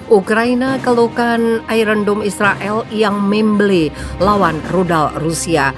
Ukraina keluhkan Iron Dome Israel yang membeli lawan rudal Rusia.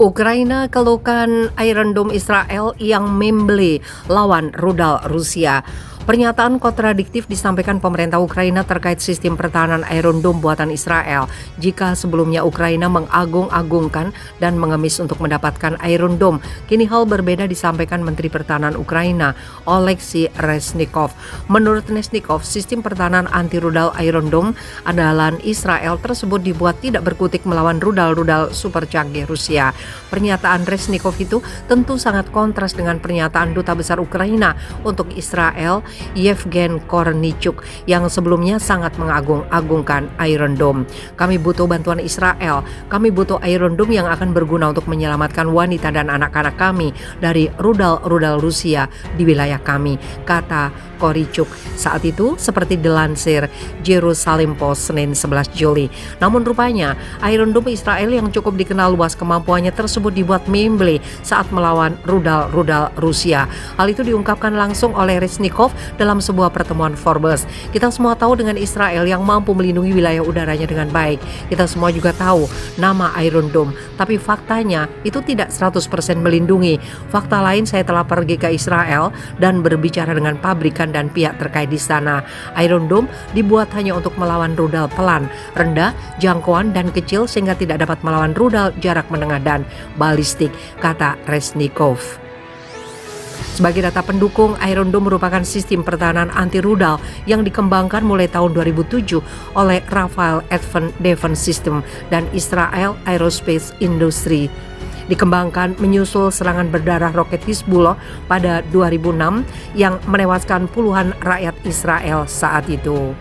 Ukraina keluhkan Iron Dome Israel yang membeli lawan rudal Rusia. Pernyataan kontradiktif disampaikan pemerintah Ukraina terkait sistem pertahanan Iron Dome buatan Israel. Jika sebelumnya Ukraina mengagung-agungkan dan mengemis untuk mendapatkan Iron Dome, kini hal berbeda disampaikan Menteri Pertahanan Ukraina, Oleksiy Reznikov. Menurut Reznikov, sistem pertahanan anti-rudal Iron Dome andalan Israel tersebut dibuat tidak berkutik melawan rudal-rudal super canggih Rusia. Pernyataan Reznikov itu tentu sangat kontras dengan pernyataan Duta Besar Ukraina untuk Israel, Yevgen Kornichuk, yang sebelumnya sangat mengagung-agungkan Iron Dome. Kami butuh bantuan Israel. Kami butuh Iron Dome yang akan berguna untuk menyelamatkan wanita dan anak-anak kami dari rudal-rudal Rusia di wilayah kami, kata Kornichuk. Saat itu, seperti dilansir Jerusalem Post Senin 11 Juli. Namun rupanya, Iron Dome Israel yang cukup dikenal luas kemampuannya tersebut dibuat membeli saat melawan rudal-rudal Rusia. Hal itu diungkapkan langsung oleh Reznikov dalam sebuah pertemuan Forbes. Kita semua tahu dengan Israel yang mampu melindungi wilayah udaranya dengan baik. Kita semua juga tahu nama Iron Dome, tapi faktanya itu tidak 100% melindungi. Fakta lain, saya telah pergi ke Israel dan berbicara dengan pabrikan dan pihak terkait di sana. Iron Dome dibuat hanya untuk melawan rudal pelan, rendah, jangkauan dan kecil sehingga tidak dapat melawan rudal jarak menengah dan balistik, kata Reznikov. Sebagai data pendukung, Iron Dome merupakan sistem pertahanan anti-rudal yang dikembangkan mulai tahun 2007 oleh Rafael Advanced Defense System dan Israel Aerospace Industry. Dikembangkan menyusul serangan berdarah roket Hizbullah pada 2006 yang menewaskan puluhan rakyat Israel saat itu.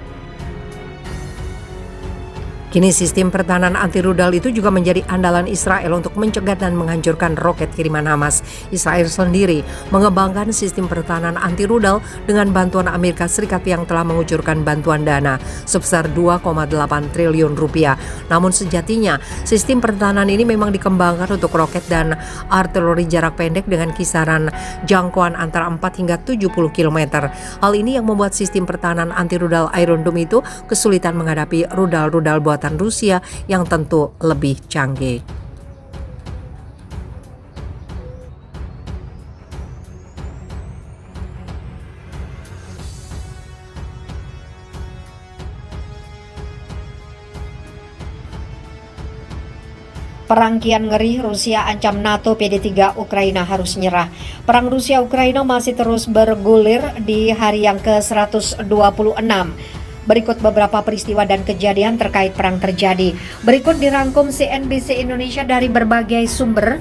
Kini sistem pertahanan anti-rudal itu juga menjadi andalan Israel untuk mencegat dan menghancurkan roket kiriman Hamas. Israel sendiri mengembangkan sistem pertahanan anti-rudal dengan bantuan Amerika Serikat yang telah mengucurkan bantuan dana sebesar 2,8 triliun rupiah. Namun sejatinya sistem pertahanan ini memang dikembangkan untuk roket dan artileri jarak pendek dengan kisaran jangkauan antara 4 hingga 70 km. Hal ini yang membuat sistem pertahanan anti-rudal Iron Dome itu kesulitan menghadapi rudal-rudal buatan Rusia yang tentu lebih canggih. Perang kian ngeri, Rusia ancam NATO, PD3 Ukraina harus nyerah. Perang Rusia-Ukraina masih terus bergulir di hari yang ke-126. Berikut beberapa peristiwa dan kejadian terkait perang terjadi. Berikut dirangkum CNBC Indonesia dari berbagai sumber.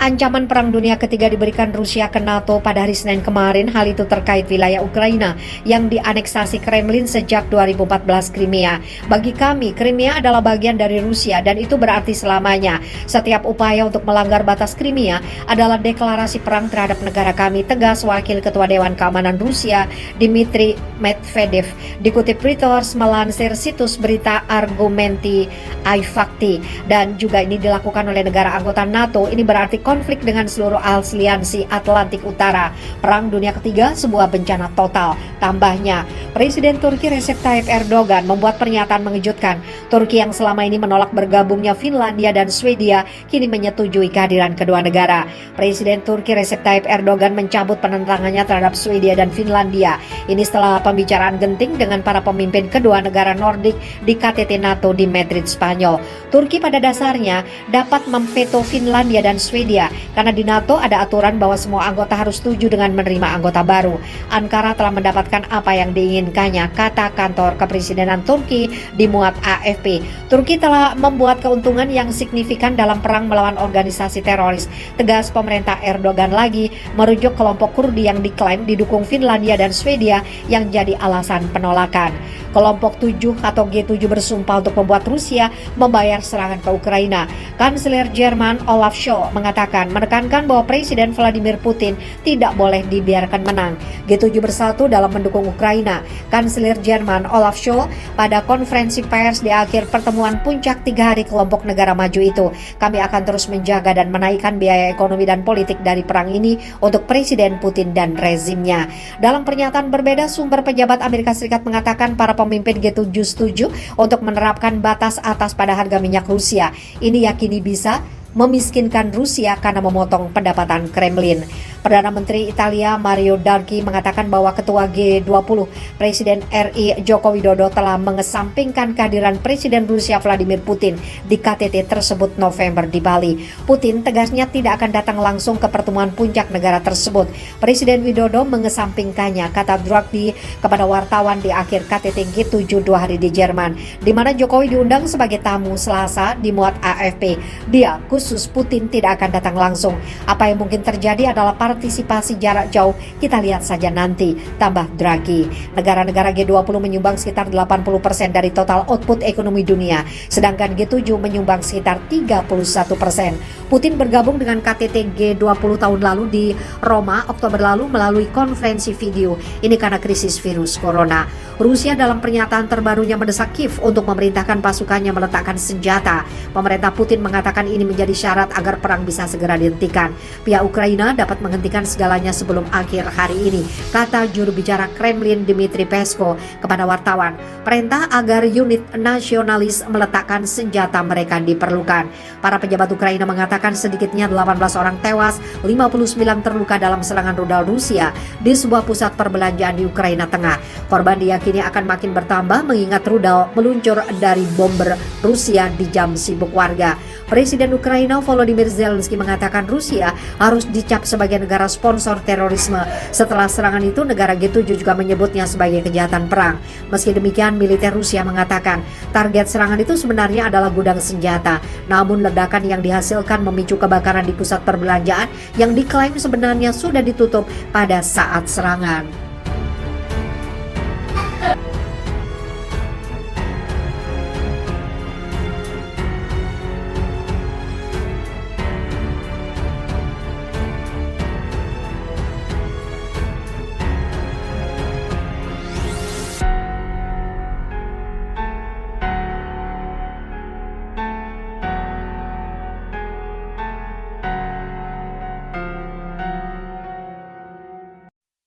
Ancaman Perang Dunia Ketiga diberikan Rusia ke NATO pada hari Senin kemarin. Hal itu terkait wilayah Ukraina yang dianeksasi Kremlin sejak 2014 Crimea. Bagi kami, Crimea adalah bagian dari Rusia dan itu berarti selamanya. Setiap upaya untuk melanggar batas Crimea adalah deklarasi perang terhadap negara kami, tegas Wakil Ketua Dewan Keamanan Rusia Dmitry Medvedev. Dikutip Reuters melansir situs berita Argumenti iFakti, dan juga ini dilakukan oleh negara anggota NATO. Ini berarti konflik dengan seluruh aliansi Atlantik Utara. Perang Dunia Ketiga sebuah bencana total. Tambahnya, Presiden Turki Recep Tayyip Erdogan membuat pernyataan mengejutkan. Turki yang selama ini menolak bergabungnya Finlandia dan Swedia kini menyetujui kehadiran kedua negara. Presiden Turki Recep Tayyip Erdogan mencabut penentangannya terhadap Swedia dan Finlandia. Ini setelah pembicaraan genting dengan para pemimpin kedua negara Nordik di KTT NATO di Madrid, Spanyol. Turki pada dasarnya dapat memveto Finlandia dan Swedia Swedia karena di NATO ada aturan bahwa semua anggota harus setuju dengan menerima anggota baru. Ankara telah mendapatkan apa yang diinginkannya, kata kantor kepresidenan Turki dimuat AFP. Turki telah membuat keuntungan yang signifikan dalam perang melawan organisasi teroris. Tegas pemerintah Erdogan lagi merujuk kelompok Kurdi yang diklaim didukung Finlandia dan Swedia yang jadi alasan penolakan. Kelompok 7 atau G7 bersumpah untuk membuat Rusia membayar serangan ke Ukraina. Kanselir Jerman Olaf Scholz menekankan bahwa Presiden Vladimir Putin tidak boleh dibiarkan menang. G7 bersatu dalam mendukung Ukraina. Kanselir Jerman Olaf Scholz pada konferensi pers di akhir pertemuan puncak 3 hari kelompok negara maju itu. Kami akan terus menjaga dan menaikkan biaya ekonomi dan politik dari perang ini untuk Presiden Putin dan rezimnya. Dalam pernyataan berbeda, sumber pejabat Amerika Serikat mengatakan para pemimpin G7 setuju untuk menerapkan batas atas pada harga minyak Rusia. Ini yakini bisa memiskinkan Rusia karena memotong pendapatan Kremlin. Perdana Menteri Italia Mario Draghi mengatakan bahwa Ketua G20 Presiden RI Joko Widodo telah mengesampingkan kehadiran Presiden Rusia Vladimir Putin di KTT tersebut November di Bali. Putin tegasnya tidak akan datang langsung ke pertemuan puncak negara tersebut. Presiden Widodo mengesampingkannya, kata Draghi kepada wartawan di akhir KTT G7 2 hari di Jerman, di mana Jokowi diundang sebagai tamu Selasa, dimuat AFP. Dia khusus Putin tidak akan datang langsung. Apa yang mungkin terjadi adalah partisipasi jarak jauh, kita lihat saja nanti, tambah Draghi. Negara-negara G20 menyumbang sekitar 80% dari total output ekonomi dunia, sedangkan G7 menyumbang sekitar 31%. Putin bergabung dengan KTT G20 tahun lalu di Roma Oktober lalu melalui konferensi video. Ini karena krisis virus corona. Rusia dalam pernyataan terbarunya mendesak Kiev untuk memerintahkan pasukannya meletakkan senjata. Pemerintah Putin mengatakan ini menjadi syarat agar perang bisa segera dihentikan. Pihak Ukraina dapat menghentikan segalanya sebelum akhir hari ini, kata juru bicara Kremlin Dmitry Peskov kepada wartawan. Perintah agar unit nasionalis meletakkan senjata mereka diperlukan. Para pejabat Ukraina mengatakan sedikitnya 18 orang tewas, 59 terluka dalam serangan rudal Rusia di sebuah pusat perbelanjaan di Ukraina Tengah. Korban diyakini akan makin bertambah mengingat rudal meluncur dari bomber Rusia di jam sibuk warga. Presiden Ukraina Volodymyr Zelensky mengatakan Rusia harus dicap sebagai negara sponsor terorisme. Setelah serangan itu, negara G7 juga menyebutnya sebagai kejahatan perang. Meski demikian, militer Rusia mengatakan target serangan itu sebenarnya adalah gudang senjata. Namun ledakan yang dihasilkan memicu kebakaran di pusat perbelanjaan yang diklaim sebenarnya sudah ditutup pada saat serangan.